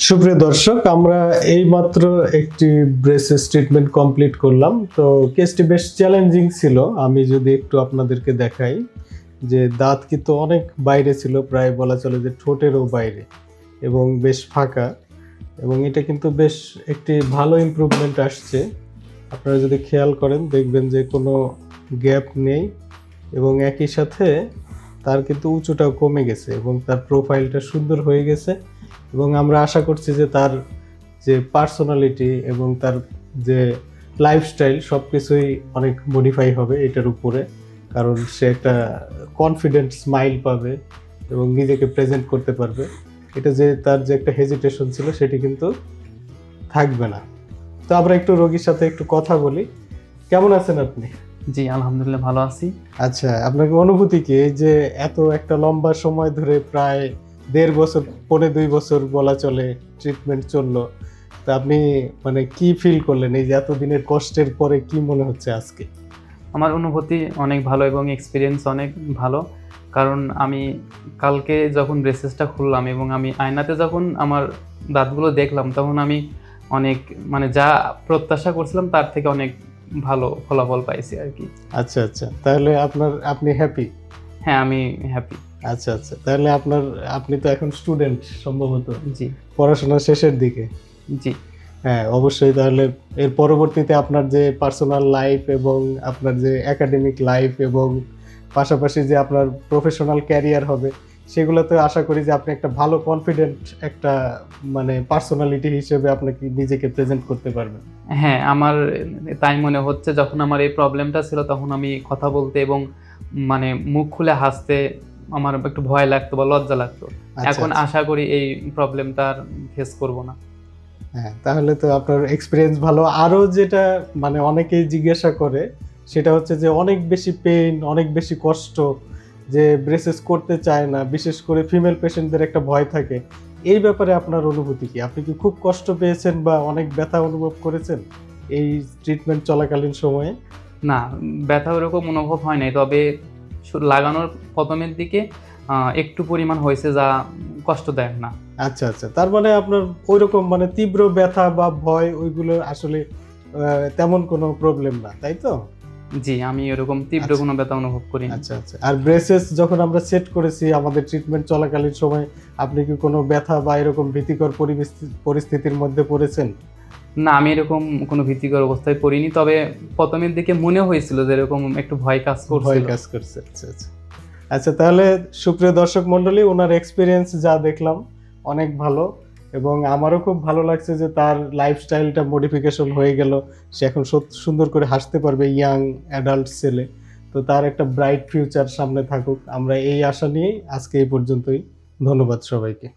সুপ্রিয় দর্শক, আমরা এইমাত্র একটি ব্রেসেস ট্রিটমেন্ট কমপ্লিট করলাম। তো কেসটি বেশ চ্যালেঞ্জিং ছিল। আমি যদি একটু আপনাদেরকে দেখাই যে দাঁত কিন্তু অনেক বাইরে ছিল, প্রায় বলা চলে যে ঠোঁটেরও বাইরে, এবং বেশ ফাঁকা, এবং এটা কিন্তু বেশ একটি ভালো ইমপ্রুভমেন্ট আসছে। আপনারা যদি খেয়াল করেন দেখবেন যে কোনো গ্যাপ নেই, এবং একই সাথে তার কিন্তু উঁচুটাও কমে গেছে এবং তার প্রোফাইলটা সুন্দর হয়ে গেছে। এবং আমরা আশা করছি যে তার যে পার্সোনালিটি এবং তার যে লাইফস্টাইল সব কিছুই অনেক মডিফাই হবে এটার উপরে, কারণ সে একটা কনফিডেন্ট স্মাইল পাবে এবং নিজেকে প্রেজেন্ট করতে পারবে। এটা যে তার যে একটা হেজিটেশন ছিল সেটি কিন্তু থাকবে না। তো আমরা একটু রোগীর সাথে একটু কথা বলি। কেমন আছেন আপনি? জি আলহামদুলিল্লাহ ভালো আছি। আচ্ছা, আপনার অনুভূতি কি এই যে এত একটা লম্বা সময় ধরে, প্রায় 1.5 বছর, 1.5-2 বছর বলা চলে ট্রিটমেন্ট চললো, তা আপনি মানে কি ফিল করলেন এই যে এতদিনের কষ্টের পরে? কি মনে হচ্ছে আজকে? আমার অনুভূতি অনেক ভালো এবং এক্সপিরিয়েন্স অনেক ভালো, কারণ আমি কালকে যখন ব্রেসেসটা খুললাম এবং আমি আয়নাতে যখন আমার দাঁতগুলো দেখলাম তখন আমি অনেক যা প্রত্যাশা করছিলাম তার থেকে অনেক ভালো ফলাফল পাইছি আর কি। আচ্ছা আচ্ছা, তাহলে আপনি হ্যাপি? হ্যাঁ আমি হ্যাপি। আচ্ছা আচ্ছা, তাহলে আপনি তো এখন স্টুডেন্ট সম্ভবত? জি। পড়াশোনা শেষের দিকে? জি। হ্যাঁ অবশ্যই। তাহলে এর পরবর্তীতে আপনার যে পার্সোনাল লাইফ এবং আপনার যে একাডেমিক লাইফ এবং পাশাপাশি যে আপনার প্রফেশনাল ক্যারিয়ার হবে, সেগুলোতে আশা করি যে আপনি একটা ভালো কনফিডেন্ট একটা পার্সোনালিটি হিসেবে আপনাকে নিজেকে প্রেজেন্ট করতে পারবেন। হ্যাঁ আমার তাই মনে হচ্ছে। যখন আমার এই প্রবলেমটা ছিল তখন আমি কথা বলতে এবং মুখ খুলে হাসতে আমার একটু ভয় লাগতো বা লজ্জা লাগতো। এখন আশা করি এই প্রবলেমটা আর ফেস করব না। হ্যাঁ, তাহলে তো আপনার এক্সপিরিয়েন্স ভালো। আরও যেটা অনেকেই জিজ্ঞাসা করে সেটা হচ্ছে যে অনেক বেশি পেইন, অনেক বেশি কষ্ট, যে ব্রেসেস করতে চায় না, বিশেষ করে ফিমেল পেশেন্টদের একটা ভয় থাকে। এই ব্যাপারে আপনার অনুভূতি কি? আপনি কি খুব কষ্ট পেয়েছেন বা অনেক ব্যথা অনুভব করেছেন এই ট্রিটমেন্ট চলাকালীন সময়ে? না, ব্যথা ওরকম অনুভব হয় নাই, তবে লাগানোর প্রথমের দিকে একটু পরিমাণ হয়েছে যা কষ্টদায়ক না। আচ্ছা আচ্ছা, তার মানে আপনার ওইরকম তীব্র ব্যথা বা ভয় ওইগুলো আসলে তেমন কোনো প্রবলেম না, তাই তো? জি, আমি এরকম তীব্র কোনো ব্যথা অনুভব করি না। আচ্ছা আচ্ছা। আর ব্রেসেস যখন আমরা সেট করেছি আমাদের ট্রিটমেন্ট চলাকালীন সময়, আপনি কি কোনো ব্যথা বা এরকম ভীতিকর পরিস্থিতির মধ্যে পড়েছেন? না, আমি এরকম কোনো ভীতিকর অবস্থায় পড়িনি, তবে প্রথমের দিকে মনে হয়েছিল যে এরকম একটু ভয় কাজ করছে। আচ্ছা আচ্ছা। আচ্ছা, তাহলে সুপ্রিয় দর্শক মণ্ডলী, ওনার এক্সপিরিয়েন্স যা দেখলাম অনেক ভালো, এবং আমারও খুব ভালো লাগছে যে তার লাইফস্টাইলটা মডিফিকেশন হয়ে গেল। সে এখন সুন্দর করে হাসতে পারবে, ইয়াং অ্যাডাল্ট ছেলে। তো তার একটা ব্রাইট ফিউচার সামনে থাকুক, আমরা এই আশা নিয়েই আজকে এই পর্যন্তই। ধন্যবাদ সবাইকে।